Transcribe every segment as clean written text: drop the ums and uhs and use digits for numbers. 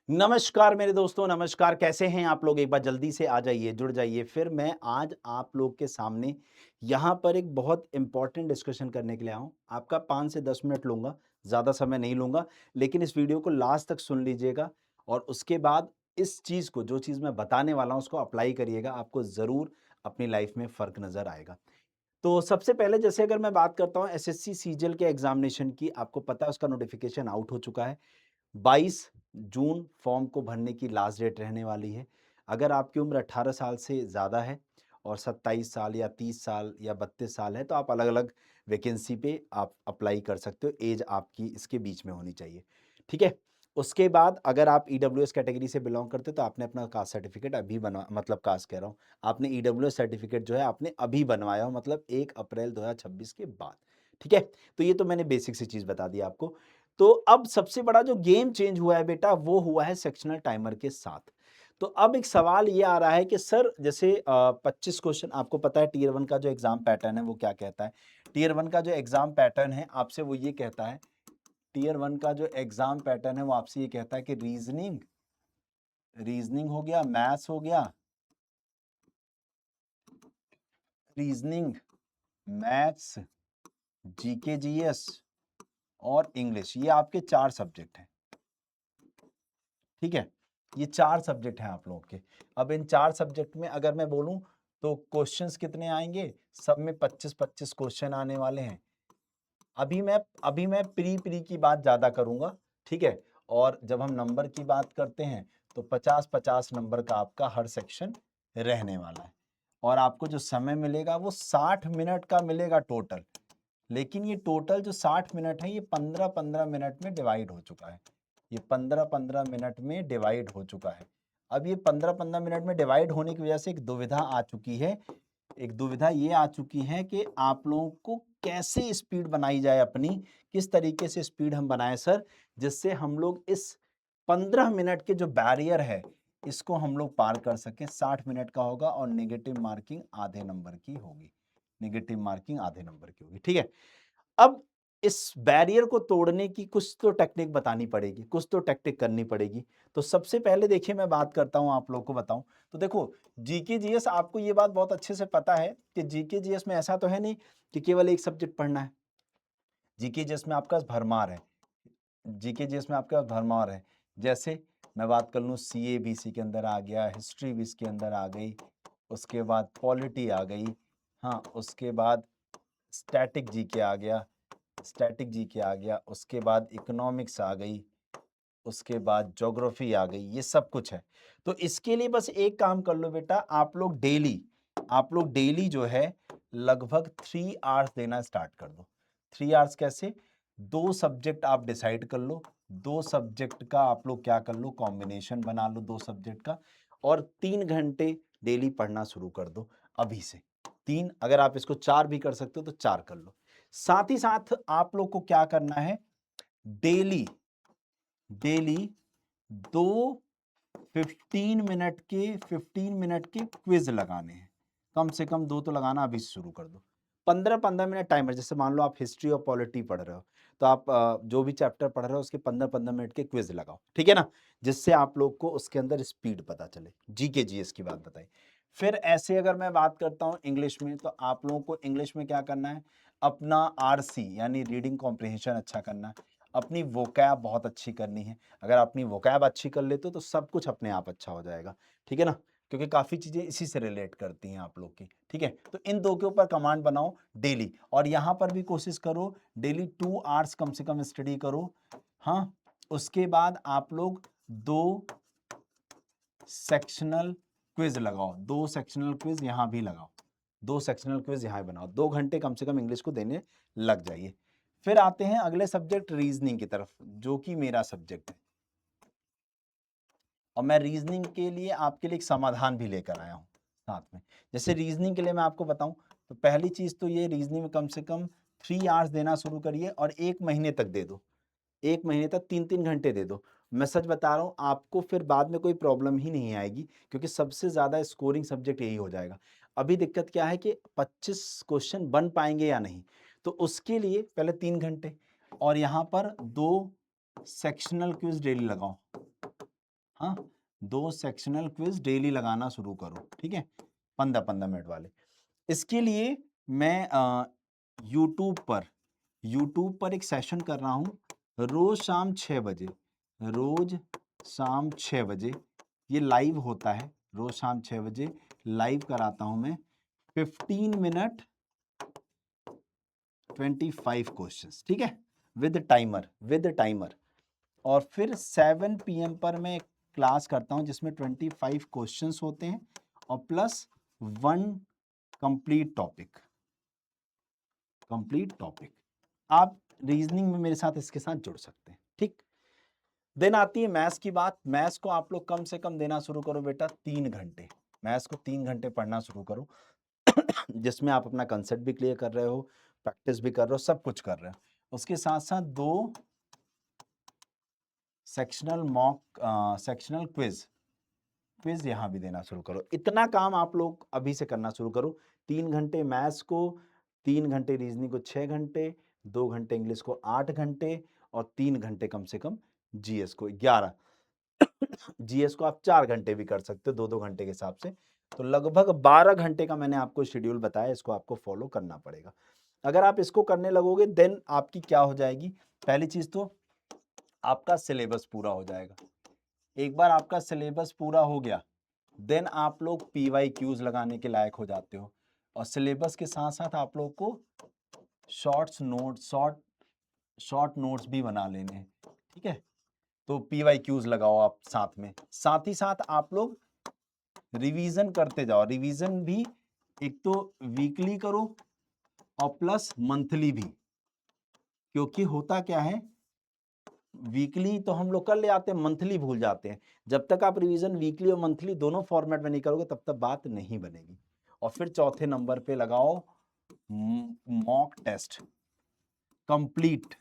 नमस्कार मेरे दोस्तों, नमस्कार। कैसे हैं आप लोग? एक बार जल्दी से आ जाइए, जुड़ जाइए। फिर मैं आज आप लोग के सामने यहाँ पर एक बहुत इम्पोर्टेंट डिस्कशन करने के लिए आया हूँ। आपका 5 से 10 मिनट लूँगा, ज़्यादा समय नहीं लूँगा, लेकिन इस वीडियो को लास्ट तक सुन लीजिएगा और उसके बाद इस चीज़ को, जो चीज़ मैं बताने वाला हूँ, उसको अप्लाई करिएगा। आपको ज़रूर अपनी लाइफ में फ़र्क नज़र आएगा। तो सबसे पहले जैसे अगर मैं बात करता हूँ एसएससी सीजीएल के एग्ज़ामिनेशन की, आपको पता है उसका नोटिफ़िकेशन आउट हो चुका है। 22 जून फॉर्म को भरने की लास्ट डेट रहने वाली है। अगर आपकी उम्र 18 साल से ज़्यादा है और 27 साल या 30 साल या 32 साल है, तो आप अलग-अलग वैकेंसी पे आप अप्लाई कर सकते हो। ऐज आपकी इसके बीच में होनी चाहिए, ठीक है? उसके बाद अगर आप ईडब्ल्यूएस कैटेगरी से बिलॉन्ग करते हो, तो आपने अपना कास्ट सर्टिफिकेट अभी बनवा मतलब कास्ट कह रहा हूँ, आपने ईडब्ल्यूएस सर्टिफिकेट जो है आपने अभी बनवाया हो, मतलब 1 अप्रैल 2026 के बाद, ठीक है? तो ये तो मैंने बेसिक सी चीज़ बता दी आपको। तो अब सबसे बड़ा जो गेम चेंज हुआ है बेटा, वो हुआ है सेक्शनल टाइमर के साथ। तो अब एक सवाल ये आ रहा है कि सर जैसे 25 क्वेश्चन, आपको पता है टियर 1 का जो एग्जाम पैटर्न है वो क्या कहता है? टियर 1 का जो एग्जाम पैटर्न है आपसे वो ये कहता है, टियर 1 का जो एग्जाम पैटर्न है वो आपसे ये कहता है कि रीजनिंग रीजनिंग हो गया, मैथ्स हो गया, रीजनिंग, मैथ्स, जीके जीएस और इंग्लिश, ये आपके 4 सब्जेक्ट हैं। ठीक है? ये 4 सब्जेक्ट हैं आप लोगों के। अब इन 4 सब्जेक्ट में अगर मैं बोलूँ तो क्वेश्चंस कितने आएँगे? सब में 25-25 क्वेश्चन आने वाले हैं। अभी मैं प्री की बात ज़्यादा करूँगा, ठीक है? और जब हम नंबर की बात करते हैं तो 50-50 नंबर का आपका हर सेक्शन रहने वाला है। और आपको जो समय मिलेगा वो 60 मिनट का मिलेगा टोटल। लेकिन ये टोटल जो 60 मिनट है ये 15-15 मिनट में डिवाइड हो चुका है। ये 15-15 मिनट में डिवाइड हो चुका है। अब ये 15-15 मिनट में डिवाइड होने की वजह से एक दुविधा आ चुकी है। एक दुविधा ये आ चुकी है कि आप लोगों को कैसे स्पीड बनाई जाए अपनी, किस तरीके से स्पीड हम बनाएँ सर, जिससे हम लोग इस 15 मिनट के जो बैरियर है, इसको हम लोग पार कर सकें। 60 मिनट का होगा और नेगेटिव मार्किंग आधे नंबर की होगी। नेगेटिव मार्किंग आधे नंबर की होगी, ठीक है? अब इस बैरियर को तोड़ने की कुछ तो टेक्निक बतानी पड़ेगी, कुछ तो टैक्टिक करनी पड़ेगी। तो सबसे पहले देखिए मैं बात करता हूँ, आप लोगों को बताऊँ, तो देखो जीके जीएस, आपको ये बात बहुत अच्छे से पता है कि जीके जीएस में ऐसा तो है नहीं कि केवल एक सब्जेक्ट पढ़ना है। जीके जीएस में आपका भरमार है। जीके जीएस में आपका भरमार है। जैसे मैं बात कर लूँ, सीए भी इसी के अंदर आ गया, हिस्ट्री भी इसके अंदर आ गई, उसके बाद पॉलिटी आ गई, हाँ, उसके बाद स्टैटिक जीके आ गया, स्टैटिक जीके आ गया, उसके बाद इकोनॉमिक्स आ गई, उसके बाद ज्योग्राफी आ गई, ये सब कुछ है। तो इसके लिए बस एक काम कर लो बेटा, आप लोग डेली जो है लगभग 3 आवर्स देना स्टार्ट कर दो। 3 आवर्स कैसे? 2 सब्जेक्ट आप डिसाइड कर लो, 2 सब्जेक्ट का आप लोग क्या कर लो, कॉम्बिनेशन बना लो 2 सब्जेक्ट का, और 3 घंटे डेली पढ़ना शुरू कर दो अभी से। 3, अगर आप इसको 4 भी कर सकते हो तो 4 कर लो। साथ ही साथ आप लोग को क्या करना है, डेली डेली 2 15 मिनट के क्विज लगाने हैं। कम से कम 2 तो लगाना अभी से शुरू कर दो। 15-15 मिनट टाइमर, जैसे मान लो आप हिस्ट्री और पॉलिटी पढ़ रहे हो, तो आप जो भी चैप्टर पढ़ रहे हो उसके 15-15 मिनट के क्विज लगाओ, ठीक है ना? जिससे आप लोग को उसके अंदर स्पीड पता चले। जीके जीएस की बात बताई। फिर ऐसे अगर मैं बात करता हूँ इंग्लिश में, तो आप लोगों को इंग्लिश में क्या करना है, अपना आरसी यानी रीडिंग कॉम्प्रिहेंशन अच्छा करना है, अपनी वोकैब बहुत अच्छी करनी है। अगर अपनी वोकैब अच्छी कर लेते हो तो सब कुछ अपने आप अच्छा हो जाएगा, ठीक है ना? क्योंकि काफ़ी चीज़ें इसी से रिलेट करती हैं आप लोग की, ठीक है? तो इन 2 के ऊपर कमांड बनाओ डेली, और यहाँ पर भी कोशिश करो डेली 2 आवर्स कम से कम स्टडी करो, हाँ? उसके बाद आप लोग 2 सेक्शनल क्विज लगाओ, 2 सेक्शनल क्विज यहाँ भी लगाओ, 2 सेक्शनल क्विज यहाँ भी बनाओ, 2 घंटे कम से कम इंग्लिश को देने लग जाइए। फिर आते हैं अगले सब्जेक्ट रीजनिंग की तरफ, जो कि मेरा सब्जेक्ट है, और मैं रीजनिंग के लिए आपके लिए एक समाधान भी लेकर आया हूँ साथ में। जैसे रीजनिंग के लिए मैं आपको बताऊं, तो पहली चीज तो ये, रीजनिंग में कम से कम 3 आवर्स देना शुरू करिए और 1 महीने तक दे दो। 1 महीने तक 3-3 घंटे दे दो। मैं सच बता रहा हूँ, आपको फिर बाद में कोई प्रॉब्लम ही नहीं आएगी, क्योंकि सबसे ज़्यादा स्कोरिंग सब्जेक्ट यही हो जाएगा। अभी दिक्कत क्या है कि 25 क्वेश्चन बन पाएँगे या नहीं? तो उसके लिए पहले 3 घंटे और यहाँ पर 2 सेक्शनल क्विज़ डेली लगाओ। हाँ, 2 सेक्शनल क्विज डेली लगाना शुरू करो, ठीक है, 15-15 मिनट वाले। इसके लिए मैं यूट्यूब पर एक सेशन कर रहा हूँ रोज शाम 6 बजे, रोज शाम 6 बजे ये लाइव होता है, रोज शाम 6 बजे लाइव कराता हूं मैं 15 मिनट 25 क्वेश्चंस, ठीक है, विद टाइमर। और फिर 7 PM पर मैं क्लास करता हूं जिसमें 25 क्वेश्चंस होते हैं और प्लस 1 कंप्लीट टॉपिक। आप रीजनिंग में मेरे साथ इसके साथ जुड़ सकते हैं, ठीक। देन आती है मैथ्स की बात। मैथ्स को आप लोग कम से कम देना शुरू करो बेटा 3 घंटे। मैथ्स को 3 घंटे पढ़ना शुरू करो जिसमें आप अपना कंसेप्ट भी क्लियर कर रहे हो, प्रैक्टिस भी कर रहे हो, सब कुछ कर रहे हो। उसके साथ साथ 2 सेक्शनल क्विज यहां भी देना शुरू करो। इतना काम आप लोग अभी से करना शुरू करो। 3 घंटे मैथ्स को, 3 घंटे रीजनिंग को 6 घंटे, 2 घंटे इंग्लिश को 8 घंटे और 3 घंटे कम से कम जीएस को 11। जीएस को आप 4 घंटे भी कर सकते हो 2-2 घंटे के हिसाब से। तो लगभग 12 घंटे का मैंने आपको शेड्यूल बताया, इसको आपको फॉलो करना पड़ेगा। अगर आप इसको करने लगोगे देन आपकी क्या हो जाएगी, पहली चीज तो आपका सिलेबस पूरा हो जाएगा। एक बार आपका सिलेबस पूरा हो गया देन आप लोग PYQs लगाने के लायक हो जाते हो। और सिलेबस के साथ साथ आप लोग को शॉर्ट नोट्स भी बना लेने हैं, ठीक है। तो PYQs लगाओ आप साथ में, साथ ही साथ आप लोग रिवीजन करते जाओ। रिवीजन भी एक तो वीकली करो और प्लस मंथली भी, क्योंकि होता क्या है वीकली तो हम लोग कर ले आते हैं, मंथली भूल जाते हैं। जब तक आप रिवीजन वीकली और मंथली दोनों फॉर्मेट में नहीं करोगे तब तक बात नहीं बनेगी। और फिर चौथे नंबर पे लगाओ mock test, complete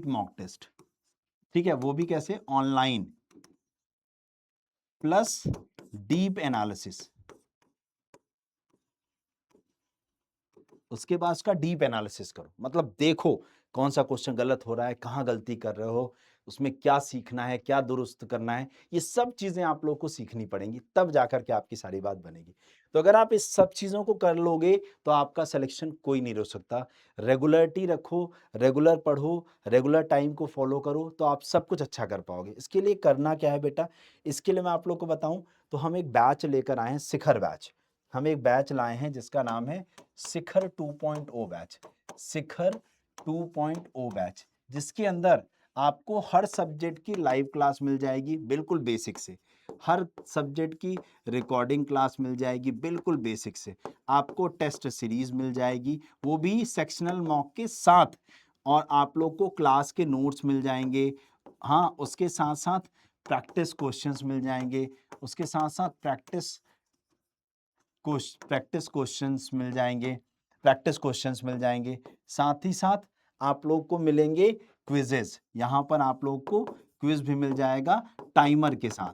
mock test, ठीक है। वो भी कैसे, ऑनलाइन प्लस डीप एनालिसिस। उसके बाद उसका डीप एनालिसिस करो, मतलब देखो कौन सा क्वेश्चन गलत हो रहा है, कहाँ गलती कर रहे हो, उसमें क्या सीखना है, क्या दुरुस्त करना है, ये सब चीजें आप लोग को सीखनी पड़ेंगी, तब जाकर के आपकी सारी बात बनेगी। तो अगर आप इस सब चीजों को कर लोगे तो आपका सिलेक्शन कोई नहीं रोक सकता। रेगुलरिटी रखो, रेगुलर पढ़ो, रेगुलर टाइम को फॉलो करो, तो आप सब कुछ अच्छा कर पाओगे। इसके लिए करना क्या है बेटा, इसके लिए मैं आप लोग को बताऊं तो हम एक बैच लेकर आए हैं, शिखर बैच। हम एक बैच लाए हैं जिसका नाम है शिखर 2.0 बैच, शिखर 2.0 बैच, जिसके अंदर आपको हर सब्जेक्ट की लाइव क्लास मिल जाएगी बिल्कुल बेसिक से, हर सब्जेक्ट की रिकॉर्डिंग क्लास मिल जाएगी बिल्कुल बेसिक से, आपको टेस्ट सीरीज मिल जाएगी वो भी सेक्शनल मॉक के साथ, और आप लोग को क्लास के नोट्स मिल जाएंगे। हाँ, उसके साथ साथ प्रैक्टिस क्वेश्चंस मिल जाएंगे, उसके साथ साथ प्रैक्टिस क्वेश्चंस मिल जाएंगे, साथ ही साथ आप लोग को मिलेंगे क्विजेस। यहां पर आप लोग को क्विज भी मिल जाएगा टाइमर के साथ।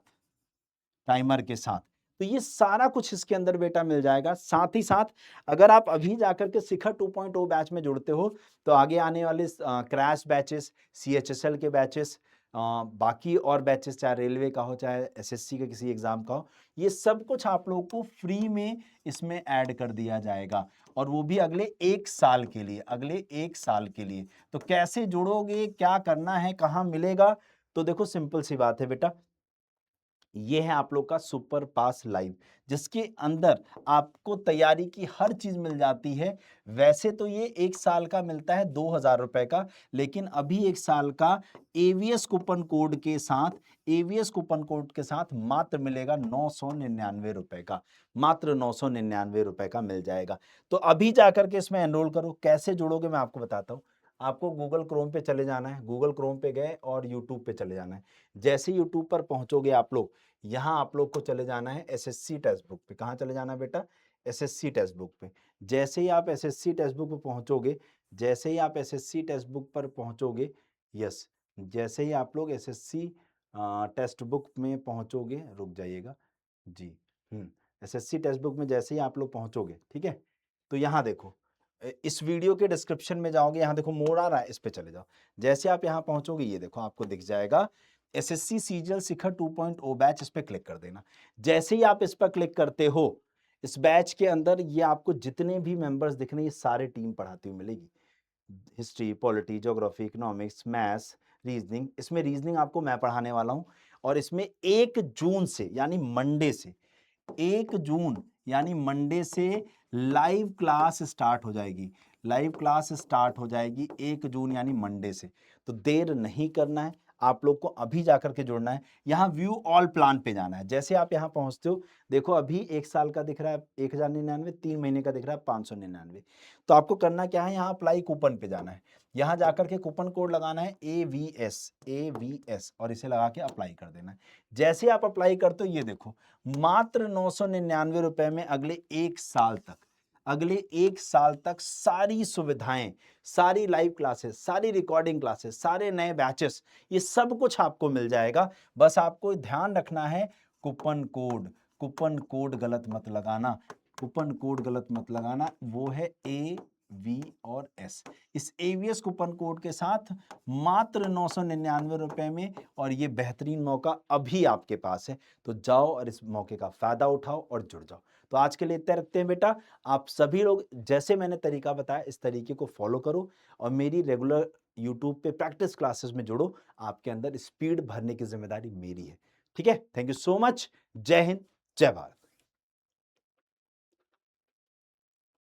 तो ये सारा कुछ इसके अंदर बेटा मिल जाएगा। साथ ही साथ अगर आप अभी जाकर के शिखर 2.0 बैच में जुड़ते हो तो आगे आने वाले क्रैश बैचेस, CHSL के बैचेस, बाकी और बैचेस, चाहे रेलवे का हो चाहे SSC का किसी एग्जाम का हो, ये सब कुछ आप लोगों को फ्री में इसमें ऐड कर दिया जाएगा, और वो भी अगले 1 साल के लिए। तो कैसे जुड़ोगे, क्या करना है, कहाँ मिलेगा, तो देखो सिंपल सी बात है बेटा, ये है आप लोग का सुपर पास लाइव, जिसके अंदर आपको तैयारी की हर चीज मिल जाती है। वैसे तो ये 1 साल का मिलता है 2000 रुपए का, लेकिन अभी 1 साल का एवीएस कूपन कोड के साथ मात्र मिलेगा 999 रुपए का, मात्र 999 रुपए का मिल जाएगा। तो अभी जाकर के इसमें एनरोल करो। कैसे जुड़ोगे मैं आपको बताता हूँ। आपको गूगल क्रोम पे चले जाना है, गूगल क्रोम पे गए और यूट्यूब पे चले जाना है। जैसे यूट्यूब पर पहुंचोगे आप लोग, यहाँ आप लोग को चले जाना है SSC टेक्स्ट बुक पे। कहाँ चले जाना है बेटा, SSC टेक्स्ट बुक पे। जैसे ही आप SSC टेक्स्ट बुक पर पहुंचोगे, यस, जैसे ही आप लोग SSC टेक्स्ट बुक में पहुंचोगे, रुक जाइएगा जी, SSC टेक्स्ट बुक में जैसे ही आप लोग पहुंचोगे, ठीक है, तो यहाँ देखो, इस वीडियो के डिस्क्रिप्शन में जाओगे, यहाँ देखो मोड़ आ रहा है, इस पे चले जाओ। जैसे आप यहाँ पहुंचोगे, ये देखो आपको दिख जाएगा एसएससी सीजीएल शिखर 2.0 बैच, इस पे क्लिक कर देना। जैसे ही आप इस पर क्लिक करते हो, इस बैच के अंदर ये आपको जितने भी मेंबर्स दिख रहे हैं, ये सारे टीम पढ़ाती हुई मिलेगी। History, polity, geography, economics, maths, reasoning. इसमें रीजनिंग आपको मैं पढ़ाने वाला हूं, और इसमें 1 जून से यानी मंडे से 1 जून यानी मंडे से लाइव क्लास स्टार्ट हो जाएगी। लाइव क्लास स्टार्ट हो जाएगी 1 जून यानी मंडे से। तो देर नहीं करना है, आप लोग को अभी जाकर के जुड़ना है। यहाँ व्यू ऑल प्लान पे जाना है। जैसे आप यहाँ पहुंचते हो, देखो अभी 1 साल का दिख रहा है 1099, 3 महीने का दिख रहा है 599। तो आपको करना क्या है, यहाँ अप्लाई कूपन पे जाना है। यहाँ जाकर के कूपन कोड लगाना है AVS और इसे लगा के अप्लाई कर देना है। जैसे आप अप्लाई करते हो, ये देखो मात्र 999 रुपए में अगले 1 साल तक, अगले 1 साल तक सारी सुविधाएं, सारी लाइव क्लासेस, सारी रिकॉर्डिंग क्लासेस, सारे नए बैचेस, ये सब कुछ आपको मिल जाएगा। बस आपको ध्यान रखना है, कूपन कोड गलत मत लगाना, कूपन कोड गलत मत लगाना। वो है AVS। इस AVS कूपन कोड के साथ मात्र 999 रुपए में, और ये बेहतरीन मौका अभी आपके पास है। तो जाओ और इस मौके का फायदा उठाओ और जुड़ जाओ। तो आज के लिए इतना रखते हैं बेटा। आप सभी लोग जैसे मैंने तरीका बताया, इस तरीके को फॉलो करो और मेरी रेगुलर यूट्यूब पे प्रैक्टिस क्लासेस में जुड़ो। आपके अंदर स्पीड भरने की जिम्मेदारी मेरी है। ठीक है, थैंक यू सो मच। जय हिंद, जय भारत।